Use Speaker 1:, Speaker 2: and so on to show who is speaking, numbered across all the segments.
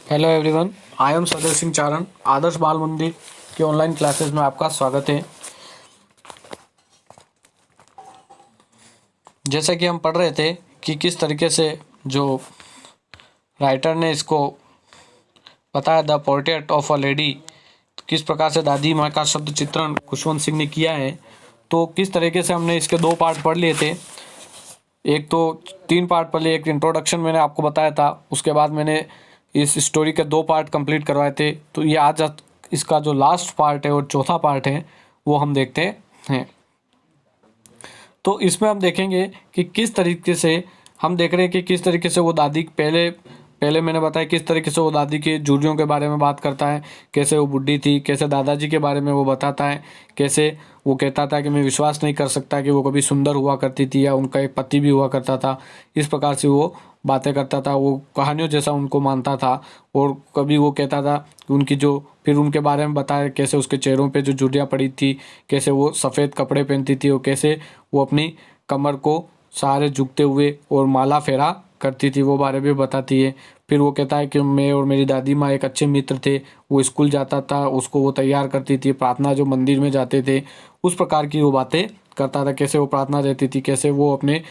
Speaker 1: Hello everyone, I am सदर सिंह चारण। आदर्श बाल मंदिर के ऑनलाइन क्लासेस में आपका स्वागत है। जैसा कि हम पढ़ रहे थे कि किस तरीके से जो राइटर ने इसको बताया, the portrait of a lady, किस प्रकार से दादी माँ का शब्द चित्रण खुशवंत सिंह ने किया है। तो किस तरीके से हमने इसके दो पार्ट पढ़ लिए थे। एक तो 3 पार्ट पढ़ लिए, एक इंट्रोडक्शन मैंने आपको बताया था, उसके बाद मैंने इस स्टोरी के 2 पार्ट कंप्लीट करवाए थे। तो ये आज इसका जो लास्ट पार्ट है और चौथा पार्ट है वो हम देखते हैं। तो इसमें हम देखेंगे कि किस तरीके से हम देख रहे हैं कि किस तरीके से वो दादी पहले पहले मैंने बताया किस तरीके से वो दादी के झुर्रियों के बारे में बात करता है, कैसे वो बुढ़ी थी, कैसे दादाजी के बारे में वो बताता है, कैसे वो कहता था कि मैं विश्वास नहीं कर सकता कि वो कभी सुंदर हुआ करती थी या उनका एक पति भी हुआ करता था। इस प्रकार से वो बातें करता था, वो कहानियों जैसा उनको मानता था। और कभी वो कहता था कि उनकी जो फिर उनके बारे में बताया कैसे उसके चेहरों पे जो झुर्रियाँ पड़ी थी, कैसे वो सफ़ेद कपड़े पहनती थी और कैसे वो अपनी कमर को सहारे झुकते हुए और माला फेरा करती थी, वो बारे में बताती है। फिर वो कहता है कि मैं और मेरी दादी माँ एक अच्छे मित्र थे। वो स्कूल जाता था, उसको वो तैयार करती थी, प्रार्थना जो मंदिर में जाते थे उस प्रकार की वो बातें करता था, कैसे वो प्रार्थना रहती थी, कैसे वो अपने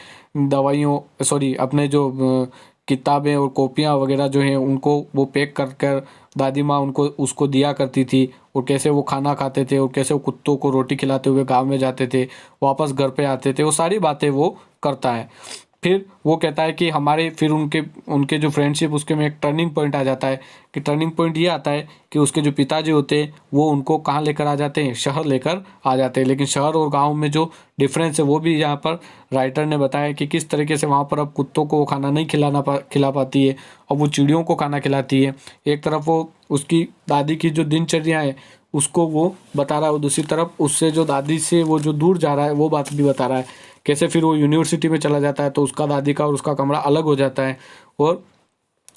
Speaker 1: अपने जो किताबें और कॉपियाँ वगैरह जो हैं उनको वो पैक कर कर दादी माँ उनको उसको दिया करती थी। और कैसे वो खाना खाते थे और कैसे वो कुत्तों को रोटी खिलाते हुए गांव में जाते थे, वापस घर पे आते थे, वो सारी बातें वो करता है। फिर वो कहता है कि हमारे फिर उनके उनके जो फ्रेंडशिप उसके में एक टर्निंग पॉइंट आ जाता है। कि टर्निंग पॉइंट ये आता है कि उसके जो पिताजी होते हैं वो उनको कहाँ लेकर आ जाते हैं, शहर लेकर आ जाते हैं। लेकिन शहर और गांव में जो डिफरेंस है वो भी यहाँ पर राइटर ने बताया कि किस तरीके से वहाँ पर अब कुत्तों को वो खाना नहीं खिला पाती है और वो चिड़ियों को खाना खिलाती है। एक तरफ वो उसकी दादी की जो दिनचर्या है उसको वो बता रहा है और दूसरी तरफ उससे जो दादी से वो जो दूर जा रहा है वो बात भी बता रहा है। कैसे फिर वो यूनिवर्सिटी में चला जाता है तो उसका दादी का और उसका कमरा अलग हो जाता है। और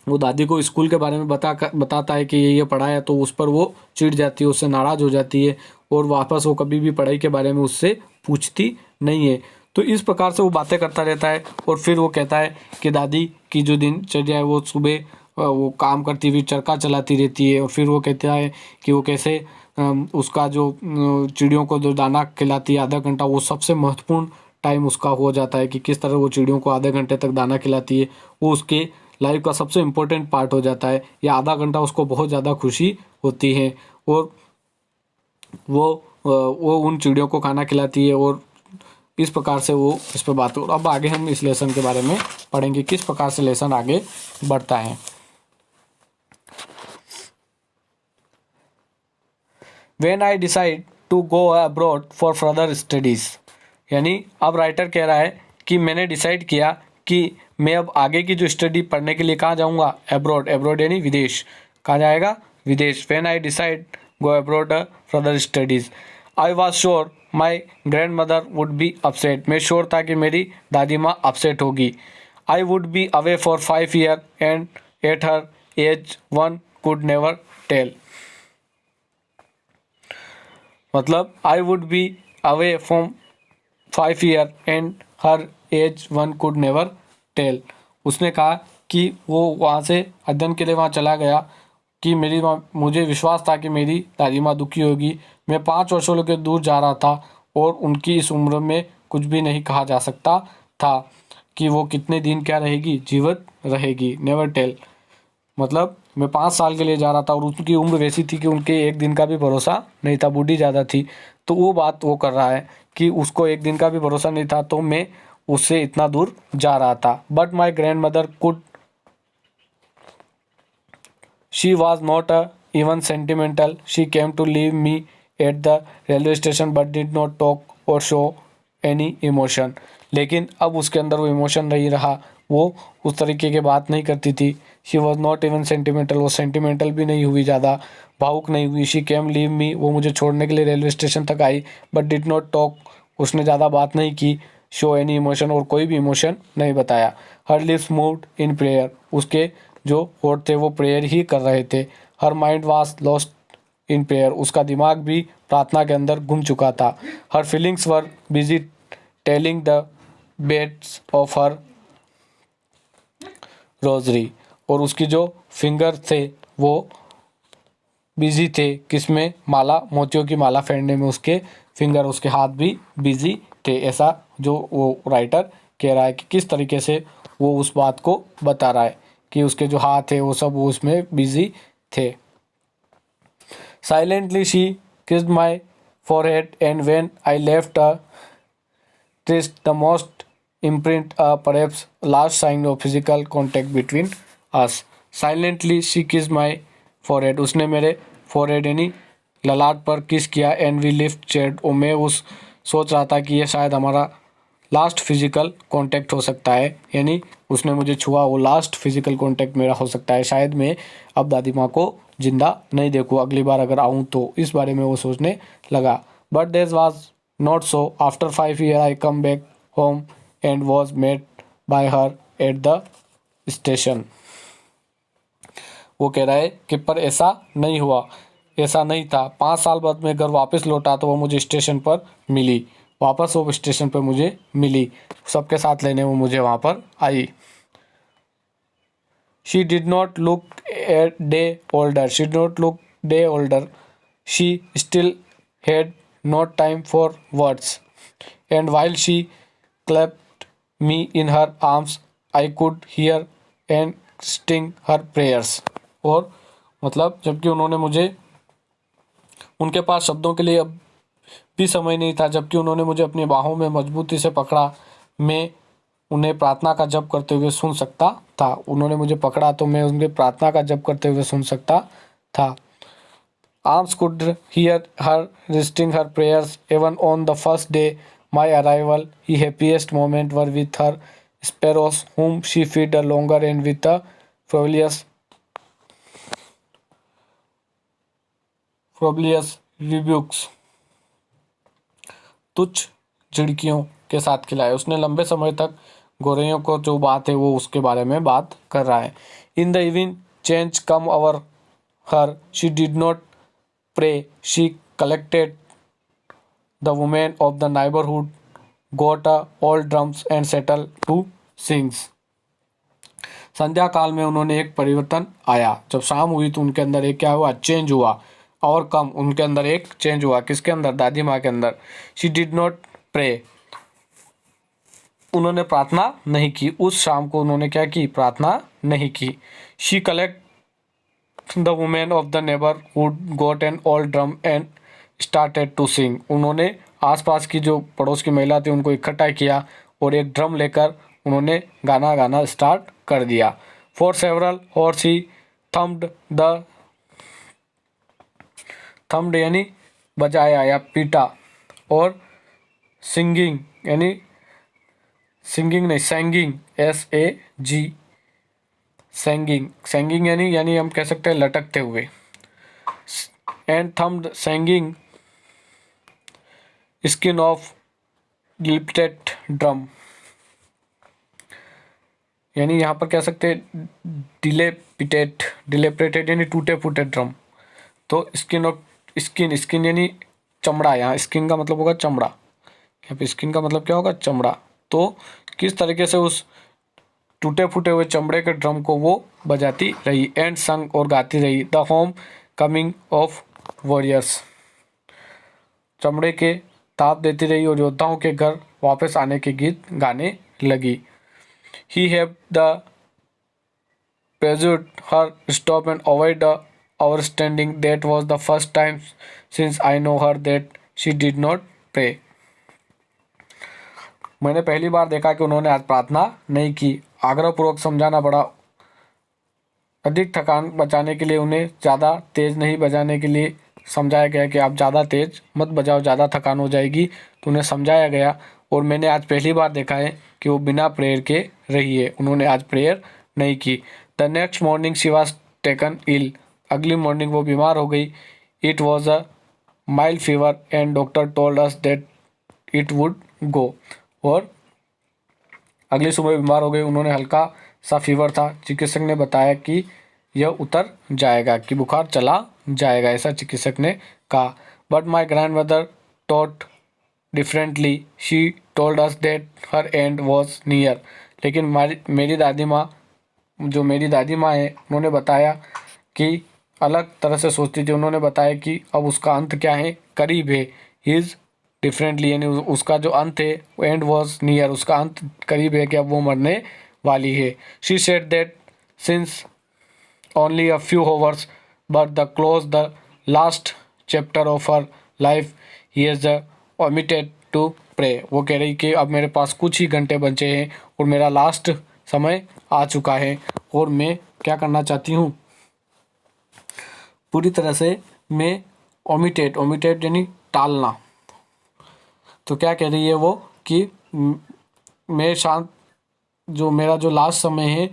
Speaker 1: वो दादी को स्कूल के बारे में बताता है कि ये पढ़ा है, तो उस पर वो चिढ़ जाती है, उससे नाराज़ हो जाती है और वापस वो कभी भी पढ़ाई के बारे में उससे पूछती नहीं है। तो इस प्रकार से वो बातें करता रहता है। और फिर वो कहता है कि दादी की जो दिनचर्या है वो सुबह वो काम करती हुई चरखा चलाती रहती है। और फिर वो कहता है कि वो कैसे उसका जो चिड़ियों को जो दाना खिलाती है आधा घंटा, वो सबसे महत्वपूर्ण टाइम उसका हो जाता है कि किस तरह वो चिड़ियों को आधे घंटे तक दाना खिलाती है। वो उसके लाइफ का सबसे इम्पोर्टेंट पार्ट हो जाता है। या आधा घंटा उसको बहुत ज़्यादा खुशी होती है। और वो उन चिड़ियों को खाना खिलाती है और इस प्रकार से वो इस पर बात। और अब आगे हम इस लेसन के बारे में पढ़ेंगे, किस प्रकार से लेसन आगे बढ़ता है। When I decide to go abroad for further studies, यानी अब राइटर कह रहा है कि मैंने डिसाइड किया कि मैं अब आगे की जो स्टडी पढ़ने के लिए कहाँ जाऊँगा, एब्रॉड। एब्रॉड यानी विदेश। कहाँ जाएगा? विदेश। When I decide go abroad further studies, I was sure my grandmother would be upset. मैं श्योर था कि मेरी दादी माँ अपसेट होगी। I would be away for 5 years and at her age one could never tell. मतलब I would be away from 5 years and her age one could never tell. उसने कहा कि वो वहाँ से अध्ययन के लिए वहाँ चला गया कि मुझे विश्वास था कि मेरी दादी माँ दुखी होगी। मैं 5 वर्षों के दूर जा रहा था और उनकी इस उम्र में कुछ भी नहीं कहा जा सकता था कि वो कितने दिन क्या रहेगी, जीवित रहेगी। नेवर टेल मतलब मैं 5 साल के लिए जा रहा था और उसकी उम्र वैसी थी कि उनके एक दिन का भी भरोसा नहीं था, बूढ़ी ज़्यादा थी। तो वो बात वो कर रहा है कि उसको एक दिन का भी भरोसा नहीं था, तो मैं उससे इतना दूर जा रहा था। But my grand mother could, she was not even sentimental, she came to leave me at the railway station but did not talk or show any emotion. लेकिन अब उसके अंदर वो इमोशन नहीं रहा, वो उस तरीके की बात नहीं करती थी। She was not even sentimental, वो सेंटिमेंटल भी नहीं हुई, ज़्यादा भावुक नहीं हुई। शी केम लीव मी, वो मुझे छोड़ने के लिए रेलवे स्टेशन तक आई। बट डिड नॉट टॉक, उसने ज़्यादा बात नहीं की। शो एनी इमोशन, और कोई भी इमोशन नहीं बताया। हर लिप्स मूव्ड इन प्रेयर, उसके जो होठ थे वो प्रेयर ही कर रहे थे। Her mind was lost in prayer, उसका दिमाग भी प्रार्थना के अंदर गुम चुका था। Her feelings were busy telling the beads of her rosary, और उसकी जो फिंगर थे वो बिजी थे किसमें, माला, मोतियों की माला फेरने में उसके फिंगर, उसके हाथ भी बिजी थे। ऐसा जो वो राइटर कह रहा है कि किस तरीके से वो उस बात को बता रहा है कि उसके जो हाथ है वो सब वो उसमें बिजी थे। Silently she kissed my forehead and when I left traced the most imprint, perhaps last sign of physical contact between us. Silently she kissed my forehead. उसने मेरे forehead यानी ललाट पर किस किया and we left chat। और मैं उस सोच रहा था कि ये शायद हमारा लास्ट फिजिकल कांटेक्ट हो सकता है, यानी उसने मुझे छुआ, वो लास्ट फिजिकल कांटेक्ट मेरा हो सकता है, शायद मैं अब दादी माँ को जिंदा नहीं देखूँ अगली बार अगर आऊँ तो, इस बारे में वो सोचने लगा। But this was not so. After 5 years I come back home and was met by her at the station. वो कह रहा है कि पर ऐसा नहीं हुआ, ऐसा नहीं था। 5 साल बाद मैं घर वापस लौटा तो वो मुझे स्टेशन पर मिली, वापस वो स्टेशन पर मुझे मिली, सबके साथ लेने वो मुझे वहाँ पर आई। She did not look a day older. She did not look day older. She still had no time for words. And while she clasped me in her arms, I could hear and sing her prayers. और मतलब जबकि उन्होंने मुझे, उनके पास शब्दों के लिए अब भी समय नहीं था, जबकि उन्होंने मुझे अपनी बाहों में मजबूती से पकड़ा, मैं उन्हें प्रार्थना का जप करते हुए सुन सकता था। उन्होंने मुझे पकड़ा तो मैं उनके प्रार्थना का जप करते हुए सुन सकता था। Arms could hear her reciting her prayers even on the first day my arrival he happiest moment were with her sparrows whom she feed longer and with the frivolous rebukes। तुच्छ झिड़कियों के साथ खिलाए। उसने लंबे समय तक गोरेयों को जो बात है वो उसके बारे में बात कर रहा है। In the even change come hour her she did not pray she collected the women of the neighbourhood got all drums and settle to sings. संध्या काल में उन्होंने एक परिवर्तन आया, जब शाम हुई तो उनके अंदर एक क्या हुआ, चेंज हुआ, और कम उनके अंदर एक चेंज हुआ, किसके अंदर, दादी माँ के अंदर। शी डिड नॉट प्रे, उन्होंने प्रार्थना नहीं की, उस शाम को उन्होंने क्या की, प्रार्थना नहीं की। She collect the women of the neighbourhood got an old drum and started to sing. उन्होंने आसपास की जो पड़ोस की महिला थी उनको इकट्ठा किया और एक ड्रम लेकर उन्होंने गाना गाना स्टार्ट कर दिया। For several horse he thumbed यानी बजाया या पीटा, और सिंगिंग यानी सिंगिंग नहीं सैंगिंग SAG सैंगिंग यानी हम कह सकते हैं लटकते हुए। And thumped sagging skin of gilded drum, यानी यहाँ पर कह सकते हैं डिलेपिटेड यानी टूटे फूटे ड्रम। तो स्किन यानी चमड़ा, यहाँ स्किन का मतलब होगा चमड़ा, यहाँ पे स्किन का मतलब क्या होगा, चमड़ा। तो किस तरीके से उस टूटे फूटे हुए चमड़े के ड्रम को वो बजाती रही। एंड संग और गाती रही the home coming of warriors, चमड़े के ताप देती रही और योद्धाओं के घर वापस आने के गीत गाने लगी। He have the persuaded her stop and avoid our standing. That was the first time since I know her that she did not pray. मैंने पहली बार देखा कि उन्होंने आज प्रार्थना नहीं की। आग्रहपूर्वक समझाना पड़ा। अधिक थकान बचाने के लिए उन्हें ज़्यादा तेज़ नहीं बजाने के लिए समझाया गया कि आप ज़्यादा तेज़ मत बजाओ, ज़्यादा थकान हो जाएगी, तो उन्हें समझाया गया। और मैंने आज पहली बार देखा है कि वो बिना प्रेयर के रही है, उन्होंने आज प्रेयर नहीं की। The next morning she was taken ill, अगली मॉर्निंग वो बीमार हो गई। It was a mild fever and doctor told us that it would go, और अगली सुबह बीमार हो गई, उन्होंने हल्का सा फीवर था, चिकित्सक ने बताया कि यह उतर जाएगा, कि बुखार चला जाएगा, ऐसा चिकित्सक ने कहा। But my grand mother taught differently, she told us that her and was near. लेकिन मेरी दादी माँ जो मेरी दादी माँ है उन्होंने बताया कि अलग तरह से सोचती थी। उन्होंने बताया कि अब उसका अंत क्या है, करीब है। हिज डिफरेंटली, यानी उसका जो अंत है, एंड वॉज नियर, उसका अंत करीब है कि अब वो मरने वाली है। She said that since only a few hours but the close the last chapter of her life he has omitted to pray। वो कह रही कि अब मेरे पास कुछ ही घंटे बचे हैं और मेरा लास्ट समय आ चुका है और मैं क्या करना चाहती हूँ, पूरी तरह से मैं ओमिटेड यानी टालना। तो क्या कह रही है वो कि मैं शांत, जो मेरा जो लास्ट समय है,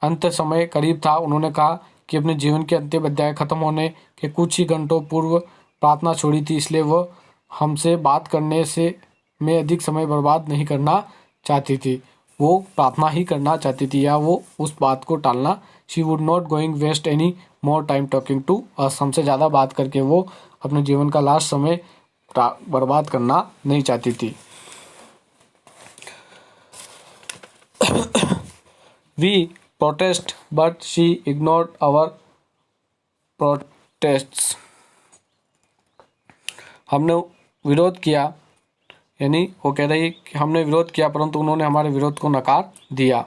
Speaker 1: अंत समय करीब था। उन्होंने कहा कि अपने जीवन के अंतिम अध्याय खत्म होने के कुछ ही घंटों पूर्व प्रार्थना छोड़ी थी, इसलिए वह हमसे बात करने से मैं अधिक समय बर्बाद नहीं करना चाहती थी। वो प्रार्थना ही करना चाहती थी या वो उस बात को टालना। She would not going waste any more time talking to us. हमसे ज़्यादा बात करके वो अपने जीवन का लास्ट समय बर्बाद करना नहीं चाहती थी। We protest but she ignored our protests। हमने विरोध किया, यानी वो कह रही कि हमने विरोध किया परंतु उन्होंने हमारे विरोध को नकार दिया।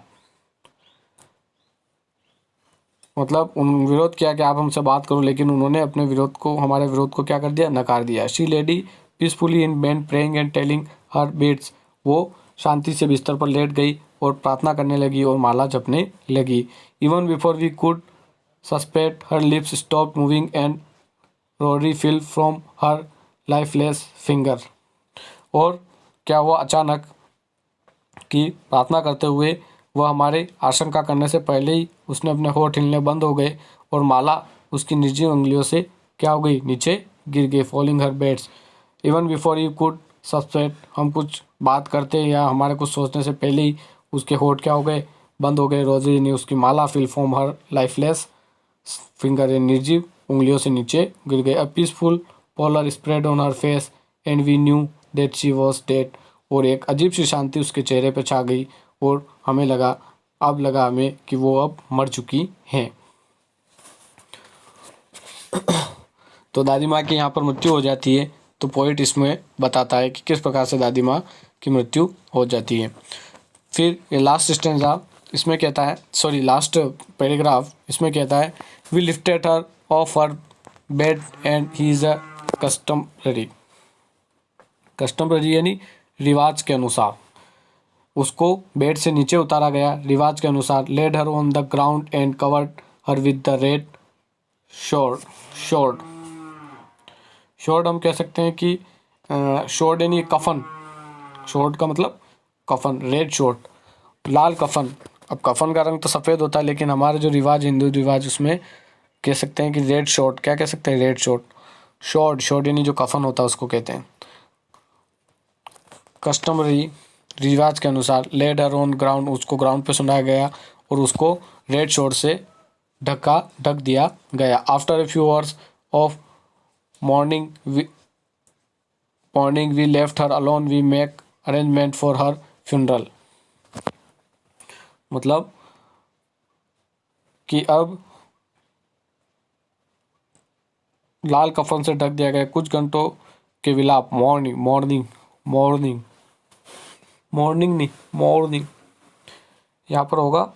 Speaker 1: मतलब उन विरोध किया कि आप हमसे बात करो, लेकिन उन्होंने अपने विरोध को, हमारे विरोध को क्या कर दिया, नकार दिया। She lady peacefully in bed praying and telling her beads. वो शांति से बिस्तर पर लेट गई और प्रार्थना करने लगी और माला जपने लगी। Even before we could suspect her lips stop moving and रोरी fell from her lifeless finger. और क्या हुआ, अचानक कि प्रार्थना करते हुए वह हमारे आशंका करने से पहले ही उसने अपने होठ हिलने बंद हो गए और माला उसकी निर्जीव उंगलियों से क्या हो गई, नीचे गिर गई। Falling her beds even before you could suspect. हम कुछ बात करते या हमारे कुछ सोचने से पहले ही उसके होठ क्या हो गए, बंद हो गए। रोजी ने उसकी माला fell from her lifeless finger, निर्जीव उंगलियों से नीचे गिर गए। A peaceful pallor spread on her face and we knew that she was dead. और एक अजीब सी शांति उसके चेहरे पर छा गई और हमें लगा, अब लगा हमें कि वो अब मर चुकी हैं। तो दादी माँ की यहाँ पर मृत्यु हो जाती है। तो पोइट इसमें बताता है कि किस प्रकार से दादी माँ की मृत्यु हो जाती है। फिर ये लास्ट स्टेंजा इसमें कहता है, सॉरी लास्ट पैराग्राफ इसमें कहता है, we lifted her off her bed and he is a customary यानी रिवाज के अनुसार उसको बेड से नीचे उतारा गया, रिवाज के अनुसार। Laid her on the ground and covered her with the red shroud. Shroud हम कह सकते हैं कि शॉर्ड यानी कफन। शॉर्ड का मतलब कफन, रेड शॉर्ड, लाल कफन। अब कफन का रंग तो सफ़ेद होता है, लेकिन हमारे जो रिवाज, हिंदू रिवाज, उसमें कह सकते हैं कि रेड शॉर्ट। क्या कह सकते हैं, रेड शॉर्ट। शॉर्ड यानी जो कफन होता है उसको कहते हैं। कस्टमरी रिवाज के अनुसार। लेड हर ऑन ग्राउंड, उसको ग्राउंड पे सुनाया गया और उसको रेड शॉर्ट से ढक दिया गया। After a few hours of mourning we left her alone, we make arrangement for her funeral. मतलब कि अब लाल कफन से ढक दिया गया, कुछ घंटों के विलाप। मॉर्निंग यहाँ पर होगा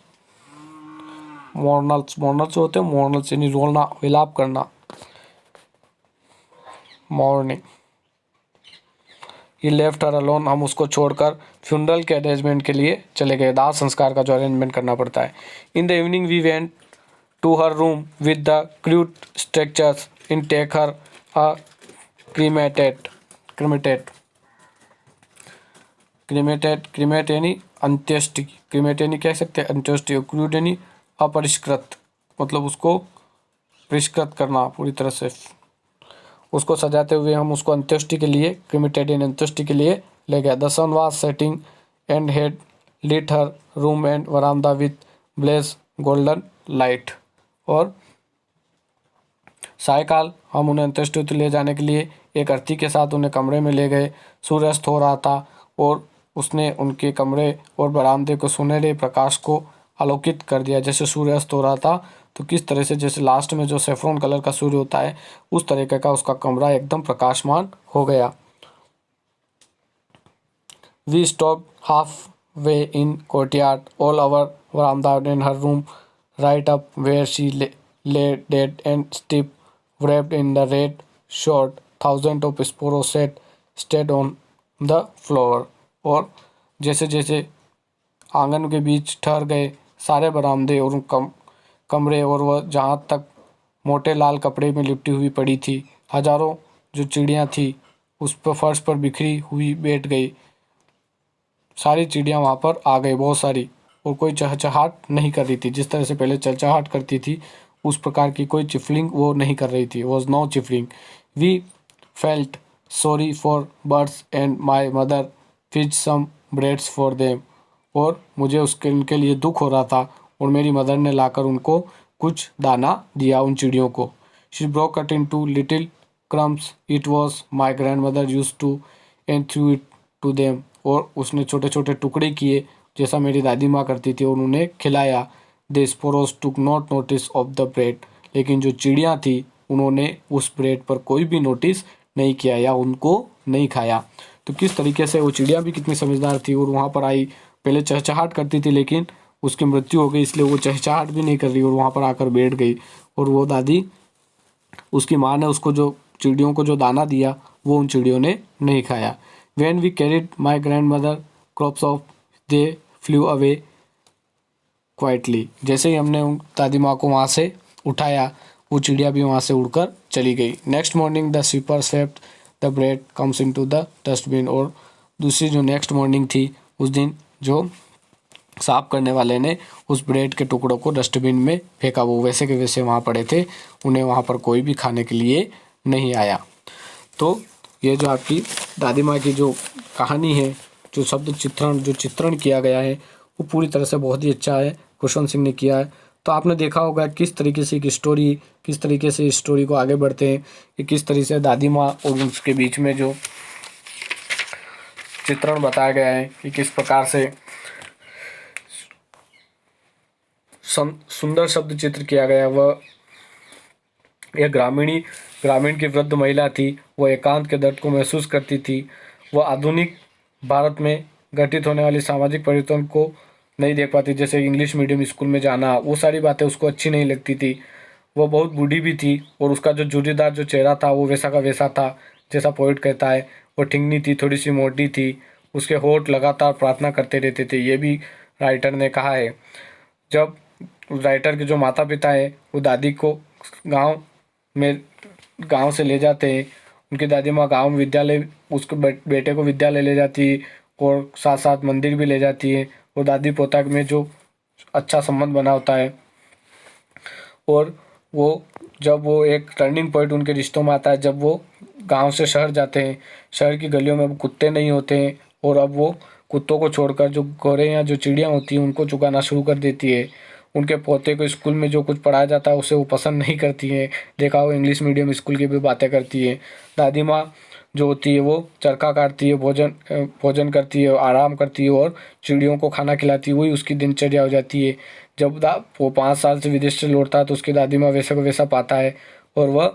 Speaker 1: मॉर्नल्स जो होते हैं, मॉर्नल्स यानी रोना, विलाप करना। मॉर्निंग ही लेफ्ट हर अलोन, हम उसको छोड़कर फ्यूनरल के अरेंजमेंट के लिए चले गए, दाह संस्कार का जो अरेंजमेंट करना पड़ता है। In the evening we went to her room with the crude structures in take her a cremate यानी अंत्येष्टि। क्रीमेट यानी कह सकते हैं अंत्येष्टि। क्रूड यानी अपरिष्कृत, मतलब उसको परिष्कृत करना पूरी तरह से। उसको सजाते हुए हम उसको अंत्येष्टि के लिए, क्रीमेटेड यानी अंत्येष्टि के लिए ले गया। The sun was setting and had lit her room and veranda with blaze golden light। और सायकाल हम उन्हें अंत्येष्टि ले जाने के लिए एक अर्थी के साथ उन्हें कमरे में ले गए। सूर्यास्त हो रहा था और उसने उनके कमरे और बरामदे को सुनहरे प्रकाश को आलोकित कर दिया। जैसे सूर्य अस्त हो रहा था तो किस तरह से, जैसे लास्ट में जो सेफ्रॉन कलर का सूर्य होता है उस तरीके का उसका कमरा एकदम प्रकाशमान हो गया। We stopped halfway in courtyard. All our Varanda and her room, right up where she lay dead and stiff, wrapped in the red short. Thousands of sparrows stayed on the floor. और जैसे जैसे आंगन के बीच ठहर गए सारे बरामदे और कमरे, और वह जहाँ तक मोटे लाल कपड़े में लिपटी हुई पड़ी थी। हजारों जो चिड़ियाँ थी उस पर फर्श पर बिखरी हुई बैठ गई। सारी चिड़ियाँ वहाँ पर आ गई, बहुत सारी, और कोई चहचहाट नहीं कर रही थी। जिस तरह से पहले चहचहाट करती थी उस प्रकार की कोई चिफलिंग वो नहीं कर रही थी। Was no chirping. We felt sorry for birds and my mother fed some breads for them. और मुझे उनके लिए दुख हो रहा था और मेरी मदर ने लाकर उनको कुछ दाना दिया उन चिड़ियों को। She broke it into little crumbs. It was my grand mother used to and through it to them. और उसने छोटे छोटे टुकड़े किए जैसा मेरी दादी माँ करती थी और उन्हें खिलाया। The sparrows took not notice of the bread. लेकिन जो चिड़ियाँ थी उन्होंने उस ब्रेड पर कोई भी नोटिस नहीं किया या उनको नहीं खाया। तो किस तरीके से वो चिड़िया भी कितनी समझदार थी और वहाँ पर आई। पहले चहचहाट करती थी लेकिन उसकी मृत्यु हो गई, इसलिए वो चहचहाट भी नहीं कर रही और वहाँ पर आकर बैठ गई। और वो दादी, उसकी माँ ने उसको जो चिड़ियों को जो दाना दिया वो उन चिड़ियों ने नहीं खाया। When we carried my grandmother crops off, they flew away quietly. जैसे ही हमने उन दादी माँ को वहाँ से उठाया वो चिड़िया भी वहाँ से उड़कर चली गई। Next morning the sweeper swept the bread comes into the dustbin. और दूसरी जो नेक्स्ट मॉर्निंग थी उस दिन जो साफ करने वाले ने उस ब्रेड के टुकड़ों को डस्टबिन में फेंका। वो वैसे के वैसे वहाँ पड़े थे, उन्हें वहाँ पर कोई भी खाने के लिए नहीं आया। तो ये जो आपकी दादी माँ की जो कहानी है, जो शब्द चित्रण किया गया है वो पूरी तरह से बहुत ही अच्छा है, खुशवंत सिंह ने किया है। तो आपने देखा होगा किस तरीके से एक स्टोरी, किस तरीके से इस स्टोरी को आगे बढ़ते हैं कि किस तरीके से दादी माँ और उसके बीच में जो चित्रण बताया गया है कि किस प्रकार से सुंदर शब्द चित्र किया गया। वह एक ग्रामीण की वृद्ध महिला थी। वह एकांत के दर्द को महसूस करती थी। वह आधुनिक भारत में घटित होने वाली सामाजिक परिवर्तन को नहीं देख पाती, जैसे इंग्लिश मीडियम स्कूल में जाना, वो सारी बातें उसको अच्छी नहीं लगती थी। वह बहुत बूढ़ी भी थी और उसका जो जुड़ीदार जो चेहरा था वो वैसा का वैसा था जैसा पोइट कहता है। वो ठिंगनी थी, थोड़ी सी मोटी थी, उसके होंठ लगातार प्रार्थना करते रहते थे, ये भी राइटर ने कहा है। जब राइटर के जो माता पिता है वो दादी को गांव से ले जाते हैं, उनकी दादी माँ गांव में विद्यालय, उसके बेटे को विद्यालय ले जाती है और साथ साथ मंदिर भी ले जाती है। और दादी पोता में जो अच्छा संबंध बना होता है। और वो जब वो एक टर्निंग पॉइंट उनके रिश्तों में आता है, जब वो गांव से शहर जाते हैं। शहर की गलियों में अब कुत्ते नहीं होते हैं और अब वो कुत्तों को छोड़कर जो गौरे या जो चिड़ियाँ होती हैं उनको चुगाना शुरू कर देती है। उनके पोते को स्कूल में जो कुछ पढ़ाया जाता है उसे वो पसंद नहीं करती हैं। देखा हो इंग्लिश मीडियम स्कूल की भी बातें करती है। दादी माँ जो होती है वो चरखा काटती है, भोजन करती है, आराम करती है और चिड़ियों को खाना खिलाती है, वही उसकी दिनचर्या हो जाती है। जब वो 5 साल से विदेश से लौटता है तो उसकी दादी माँ वैसा को वैसा पाता है और वह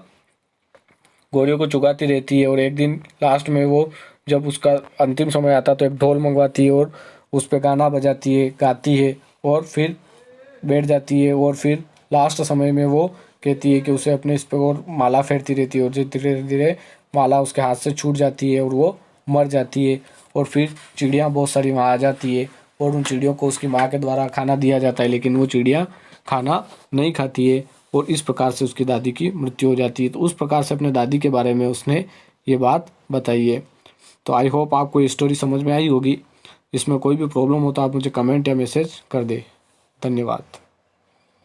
Speaker 1: गोरियों को चुगाती रहती है। और एक दिन लास्ट में वो जब उसका अंतिम समय आता है तो एक ढोल मंगवाती है और उस पर गाना बजाती है, गाती है और फिर बैठ जाती है। और फिर लास्ट समय में वो कहती है कि उसे अपने इस पर और माला फेरती रहती है और धीरे धीरे माला उसके हाथ से छूट जाती है और वो मर जाती है। और फिर चिड़ियाँ बहुत सारी वहाँ आ जाती है और उन चिड़ियों को उसकी माँ के द्वारा खाना दिया जाता है, लेकिन वो चिड़िया खाना नहीं खाती है और इस प्रकार से उसकी दादी की मृत्यु हो जाती है। तो उस प्रकार से अपने दादी के बारे में उसने ये बात बताई है। तो आई होप आपको ये स्टोरी समझ में आई होगी। इसमें कोई भी प्रॉब्लम हो तो आप मुझे कमेंट या मैसेज कर दें। धन्यवाद।